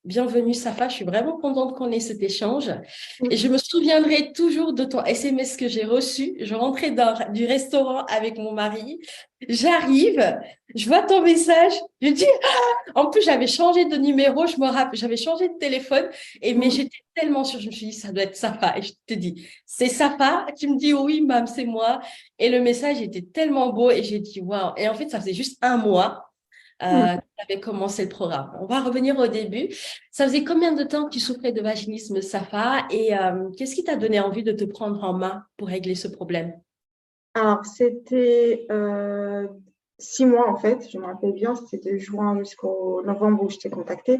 Bienvenue, Safa. Je suis vraiment contente qu'on ait cet échange. Et Mm. je me souviendrai toujours de ton SMS que j'ai reçu. Je rentrais du restaurant avec mon mari. J'arrive, je vois ton message. Je dis, en plus, j'avais changé de numéro. Je me rappelle, j'avais changé de téléphone. Mais Mm. j'étais tellement sûre. Je me suis dit, ça doit être Safa. Et je te dis, c'est Safa. Tu me dis, oui, mam, c'est moi. Et le message était tellement beau. Et j'ai dit, waouh. Et en fait, ça faisait juste un mois Mm. tu avais commencé le programme. On va revenir au début. Ça faisait combien de temps que tu souffrais de vaginisme, Safa, et qu'est-ce qui t'a donné envie de te prendre en main pour régler ce problème? Alors, c'était 6 mois en fait, je me rappelle bien, c'était de juin jusqu'au novembre où je t'ai contacté.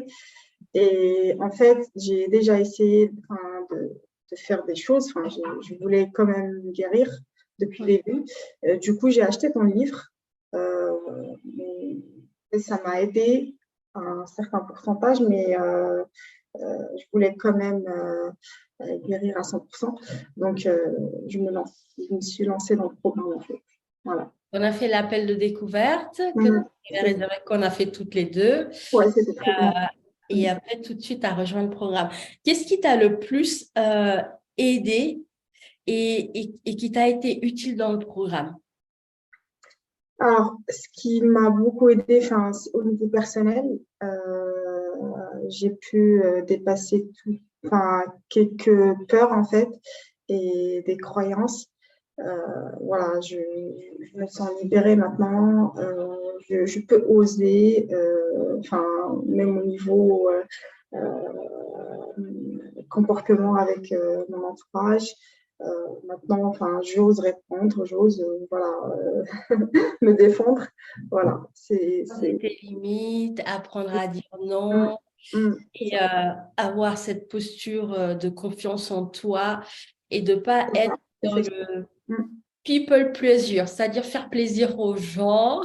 Et en fait, j'ai déjà essayé de faire des choses, enfin, je voulais quand même guérir depuis le début. Du coup, j'ai acheté ton livre euh, et ça m'a aidé à un certain pourcentage, mais je voulais quand même guérir à 100%. Donc, je me suis lancée dans le programme, en fait. Voilà. On a fait l'appel de découverte que Mm. qu'on a fait toutes les deux. Ouais, c'était très bien. Et après, tout de suite, tu as rejoint le programme. Qu'est-ce qui t'a le plus aidé et qui t'a été utile dans le programme? Alors, ce qui m'a beaucoup aidé, enfin, au niveau personnel, j'ai pu dépasser enfin, quelques peurs en fait et des croyances. Voilà, je me sens libérée maintenant. Je peux oser, enfin, même au niveau comportement avec mon entourage. Maintenant, enfin, j'ose répondre, j'ose, voilà, me défendre. Voilà, Poser tes limites, apprendre à dire Mm, non c'est et ça, avoir cette posture de confiance en toi et de pas c'est être ça, dans effectivement. le Mm, people pleasure, c'est-à-dire faire plaisir aux gens.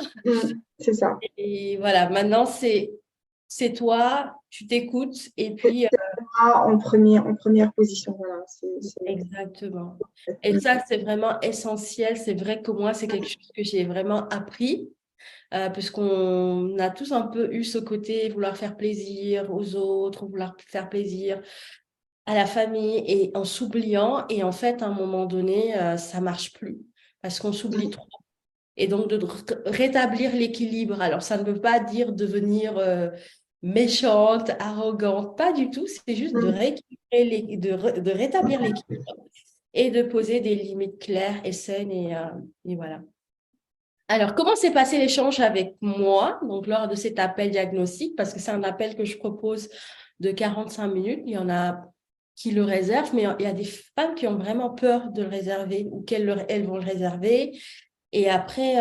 c'est ça. Et voilà, maintenant c'est toi, tu t'écoutes et puis C'est moi en première position, voilà. exactement. Et ça c'est vraiment essentiel. C'est vrai que moi c'est quelque chose que j'ai vraiment appris. Puisqu'on a tous un peu eu ce côté vouloir faire plaisir aux autres, vouloir faire plaisir à la famille et en s'oubliant. Et en fait, à un moment donné, ça marche plus parce qu'on s'oublie trop. Et donc, de rétablir l'équilibre. Alors, ça ne veut pas dire devenir méchante, arrogante, pas du tout. C'est juste de Mm. rééquilibrer, de rétablir l'équilibre et de poser des limites claires et saines. Et voilà. Alors, comment s'est passé l'échange avec moi, donc lors de cet appel diagnostic, parce que c'est un appel que je propose de 45 minutes. Il y en a qui le réservent, mais il y a des femmes qui ont vraiment peur de le réserver ou elles vont le réserver. Et après,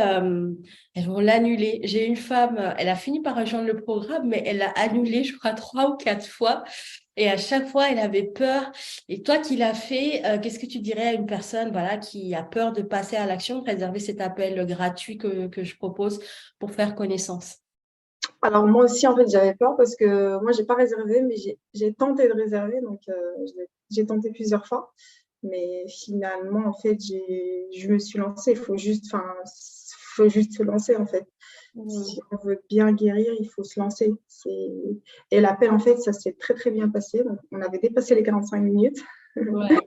elles vont l'annuler. J'ai une femme, elle a fini par rejoindre le programme, mais elle l'a annulé, je crois, 3 ou 4 fois. Et à chaque fois, elle avait peur. Et toi qui l'as fait, qu'est-ce que tu dirais à une personne voilà, qui a peur de passer à l'action, de réserver cet appel gratuit que je propose pour faire connaissance? Alors moi aussi, en fait, j'avais peur parce que moi, j'ai pas réservé, mais j'ai tenté de réserver, donc j'ai tenté plusieurs fois. Mais finalement, en fait, je me suis lancée. Il faut juste se lancer, en fait. Mm. Si on veut bien guérir, il faut se lancer. Et l'appel, en fait, ça s'est très, très bien passé. Donc, on avait dépassé les 45 minutes. Ouais.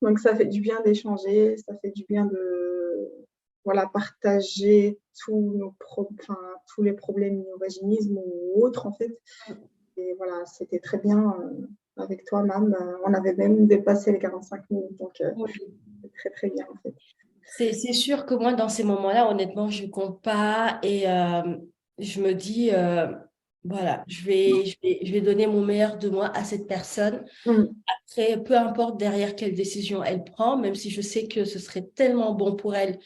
Donc, ça fait du bien d'échanger, ça fait du bien de voilà, partager enfin, tous les problèmes du vaginisme ou autres, en fait. Et voilà, c'était très bien avec toi, Mam. On avait même dépassé les 45 minutes, donc Oui. c'est très, très bien, en fait. C'est sûr que moi, dans ces moments-là, honnêtement, je ne compte pas et je me dis, voilà, je vais donner mon meilleur de moi à cette personne. Mm, Après, peu importe derrière quelle décision elle prend, même si je sais que ce serait tellement bon pour elle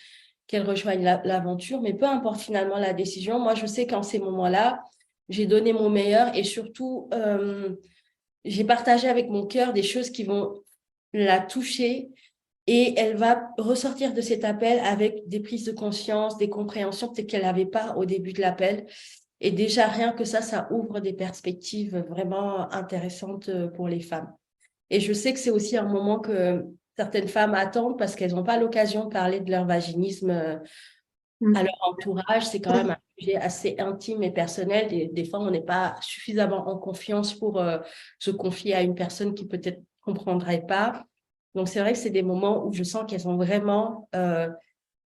qu'elle rejoigne l'aventure, mais peu importe finalement la décision, moi, je sais qu'en ces moments-là, j'ai donné mon meilleur et surtout, j'ai partagé avec mon cœur des choses qui vont la toucher et elle va ressortir de cet appel avec des prises de conscience, des compréhensions peut-être qu'elle n'avait pas au début de l'appel. Et déjà, rien que ça ouvre des perspectives vraiment intéressantes pour les femmes. Et je sais que c'est aussi un moment que certaines femmes attendent parce qu'elles n'ont pas l'occasion de parler de leur vaginisme Mm. à leur entourage. C'est quand même un sujet assez intime et personnel. Des fois, on n'est pas suffisamment en confiance pour se confier à une personne qui peut-être ne comprendrait pas. Donc, c'est vrai que c'est des moments où je sens qu'elles ont vraiment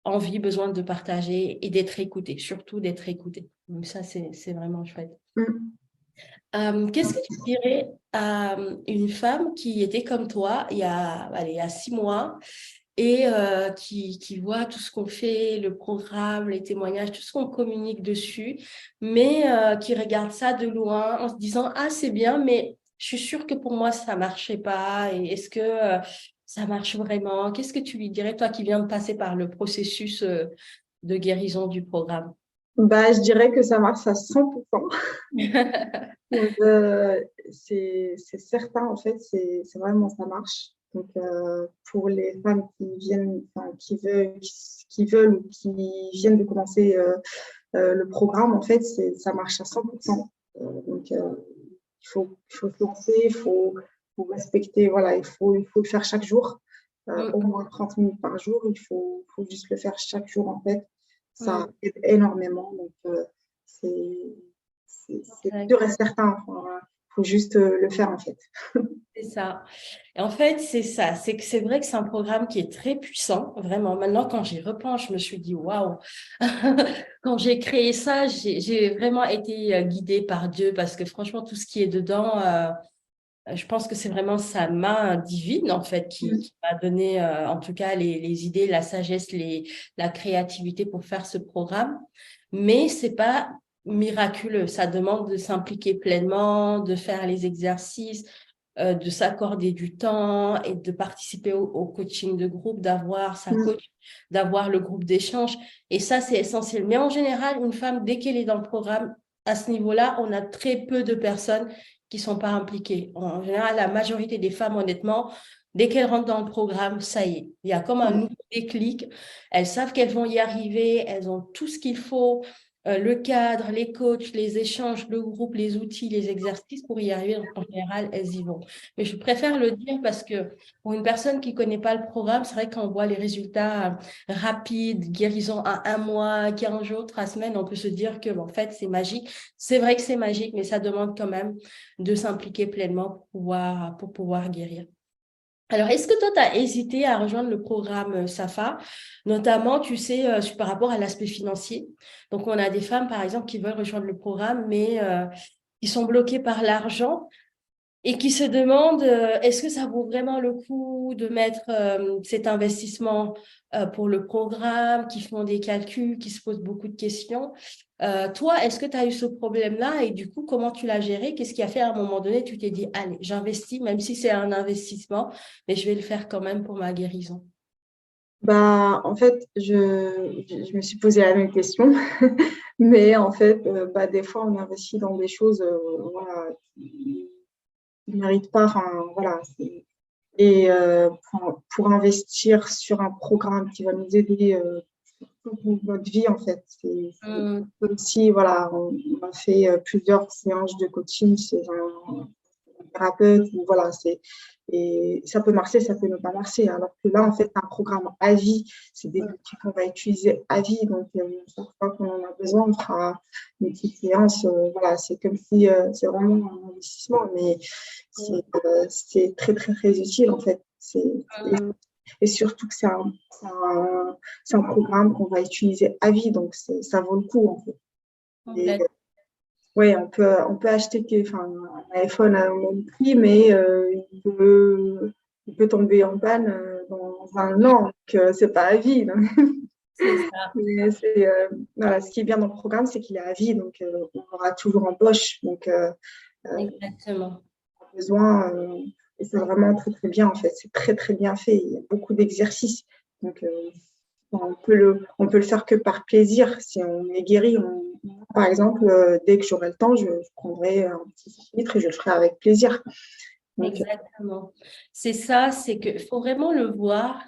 envie, besoin de partager et d'être écoutées, surtout d'être écoutées. Donc, ça, c'est vraiment chouette. Mm. Qu'est-ce que tu dirais à une femme qui était comme toi il y a 6 mois et qui voit tout ce qu'on fait, le programme, les témoignages, tout ce qu'on communique dessus, mais qui regarde ça de loin en se disant, ah, c'est bien, mais je suis sûre que pour moi, ça marchait pas. Et est-ce que ça marche vraiment? Qu'est-ce que tu lui dirais, toi qui viens de passer par le processus de guérison du programme? Bah, je dirais que ça marche à 100%. Donc, c'est certain, en fait, c'est vraiment, ça marche. Donc, pour les femmes qui viennent, enfin, qui veulent ou qui viennent de commencer le programme, en fait, ça marche à 100%. Donc, il faut se lancer, faut respecter, voilà, il faut le faire chaque jour, Mm, au moins 30 minutes par jour. Faut juste le faire chaque jour, en fait. Ça mm. aide énormément. Donc, c'est c'est sûr et D'accord. certain. Il faut juste le faire, en fait. C'est ça. Et en fait, c'est ça. C'est que c'est vrai que c'est un programme qui est très puissant, vraiment. Maintenant, quand j'y repense, je me suis dit, waouh. Quand j'ai créé ça, j'ai vraiment été guidée par Dieu parce que franchement, tout ce qui est dedans, je pense que c'est vraiment sa main divine, en fait, qui m'a donné, en tout cas, les idées, la sagesse, la créativité pour faire ce programme. Mais c'est pas miraculeux. Ça demande de s'impliquer pleinement, de faire les exercices, de s'accorder du temps et de participer au coaching de groupe, d'avoir sa Mm. coach, d'avoir le groupe d'échange. Et ça, c'est essentiel. Mais en général, une femme, dès qu'elle est dans le programme, à ce niveau-là, on a très peu de personnes qui sont pas impliquées. En général, la majorité des femmes, honnêtement, dès qu'elles rentrent dans le programme, ça y est, il y a comme un nouveau déclic. Elles savent qu'elles vont y arriver, elles ont tout ce qu'il faut, le cadre, les coachs, les échanges, le groupe, les outils, les exercices pour y arriver. En général, elles y vont. Mais je préfère le dire parce que pour une personne qui connaît pas le programme, c'est vrai qu'on voit les résultats rapides, guérison à 1 mois, 15 jours, 3 semaines, on peut se dire que, bon, en fait, c'est magique. C'est vrai que c'est magique, mais ça demande quand même de s'impliquer pleinement pour pouvoir guérir. Alors, est-ce que toi, tu as hésité à rejoindre le programme SAFA, notamment, tu sais, par rapport à l'aspect financier? Donc, on a des femmes, par exemple, qui veulent rejoindre le programme, mais qui sont bloquées par l'argent et qui se demandent est-ce que ça vaut vraiment le coup de mettre cet investissement pour le programme, qui font des calculs, qui se posent beaucoup de questions. Toi, est-ce que tu as eu ce problème-là et du coup, comment tu l'as géré? Qu'est-ce qui a fait à un moment donné, tu t'es dit, allez, j'investis, même si c'est un investissement, mais je vais le faire quand même pour ma guérison. Bah, en fait, je me suis posé la même question. Mais en fait, bah, des fois, on investit dans des choses voilà, qui ne méritent pas. Enfin, voilà. Et pour investir sur un programme qui va nous aider toute notre vie, en fait, c'est Hum, comme si, voilà, on a fait plusieurs séances de coaching chez un thérapeute, ou voilà, et ça peut marcher, ça peut ne pas marcher. Alors que là, en fait, c'est un programme à vie, c'est des outils qu'on va utiliser à vie. Donc, chaque fois qu'on en a besoin, on fera une petite séance. Voilà, c'est comme si c'est vraiment un investissement, mais c'est très, très, très utile, en fait. hum, Et surtout que c'est un programme qu'on va utiliser à vie, donc ça vaut le coup, en fait. Et, complètement. ouais, on peut acheter enfin, un iPhone à un même prix, mais il peut tomber en panne dans 1 an, donc c'est pas à vie. Donc. C'est ça, Mais voilà, ce qui est bien dans le programme, c'est qu'il est à vie, donc on aura toujours embauche, donc exactement. besoin, et c'est vraiment très très bien en fait, c'est très très bien fait, il y a beaucoup d'exercices, donc on peut le faire que par plaisir. Si on est guéri, par exemple, dès que j'aurai le temps, je prendrai un petit 5 litres et je le ferai avec plaisir. Donc, Exactement. C'est ça, c'est qu'il faut vraiment le voir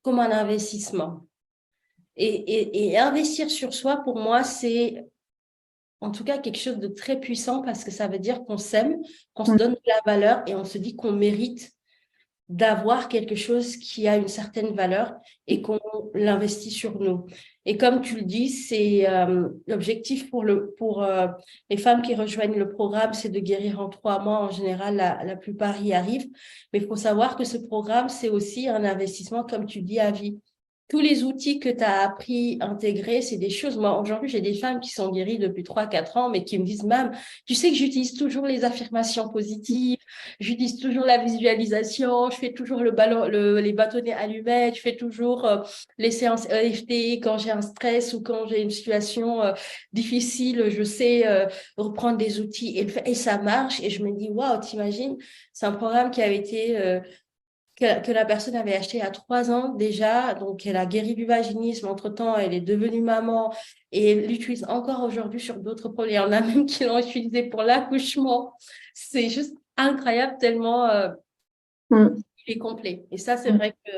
comme un investissement. Et investir sur soi, pour moi, c'est en tout cas quelque chose de très puissant parce que ça veut dire qu'on s'aime, qu'on se donne de la valeur et on se dit qu'on mérite d'avoir quelque chose qui a une certaine valeur et qu'on l'investit sur nous. Et comme tu le dis, c'est l'objectif pour les femmes qui rejoignent le programme, c'est de guérir en 3 mois. En général, la plupart y arrivent. Mais il faut savoir que ce programme, c'est aussi un investissement, comme tu dis, à vie. Tous les outils que tu as appris, intégrés, c'est des choses. Moi, aujourd'hui, j'ai des femmes qui sont guéries depuis 3, 4 ans, mais qui me disent, Mam, tu sais que j'utilise toujours les affirmations positives, j'utilise toujours la visualisation, je fais toujours les bâtonnets allumettes, je fais toujours les séances EFT quand j'ai un stress ou quand j'ai une situation difficile, je sais reprendre des outils et ça marche. Et je me dis, waouh, t'imagines, c'est un programme qui avait été que la personne avait acheté à 3 ans déjà, donc elle a guéri du vaginisme. Entre-temps, elle est devenue maman et elle l'utilise encore aujourd'hui sur d'autres problèmes. Il y en a même qui l'ont utilisé pour l'accouchement. C'est juste incroyable tellement Mm. il est complet. Et ça, c'est vrai que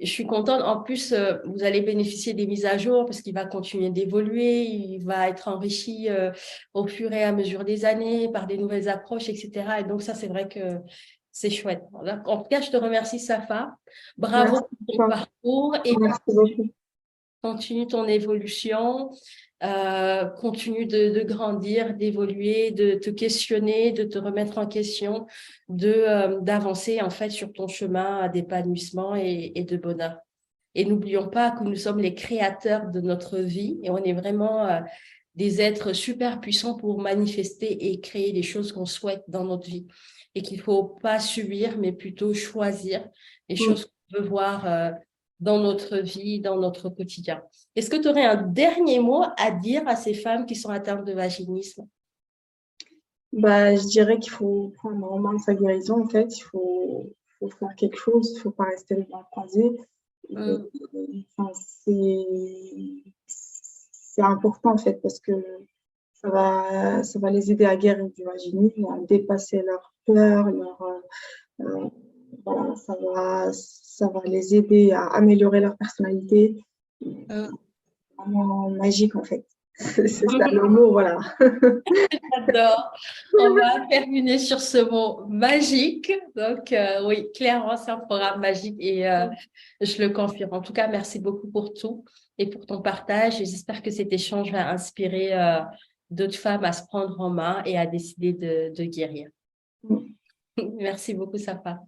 je suis contente. En plus, vous allez bénéficier des mises à jour parce qu'il va continuer d'évoluer, il va être enrichi au fur et à mesure des années par des nouvelles approches, etc. Et donc ça, c'est vrai que c'est chouette. Voilà. En tout cas, je te remercie, Safa. Bravo Merci pour ton beaucoup. parcours et Merci beaucoup. continue ton évolution. Continue de grandir, d'évoluer, de te questionner, de te remettre en question, d'avancer en fait sur ton chemin d'épanouissement et de bonheur. Et n'oublions pas que nous sommes les créateurs de notre vie et on est vraiment des êtres super puissants pour manifester et créer les choses qu'on souhaite dans notre vie. Et qu'il ne faut pas subir, mais plutôt choisir les Mm. choses qu'on veut voir dans notre vie, dans notre quotidien. Est-ce que tu aurais un dernier mot à dire à ces femmes qui sont atteintes de vaginisme? Bah, je dirais qu'il faut prendre en main sa guérison, en fait. Faut faire quelque chose, il faut pas rester les bras croisés. Et, Hum, enfin, c'est important, en fait, parce que ça va les aider à guérir du vaginisme, à dépasser leur peur, euh, voilà, ça va les aider à améliorer leur personnalité. hum. Vraiment magique, en fait. C'est ça le mot, voilà. J'adore. On va terminer sur ce mot magique. Donc, oui, clairement, c'est un programme magique et je le confirme. En tout cas, merci beaucoup pour tout et pour ton partage. Et j'espère que cet échange va inspirer d'autres femmes à se prendre en main et à décider de guérir. Merci beaucoup, Safa.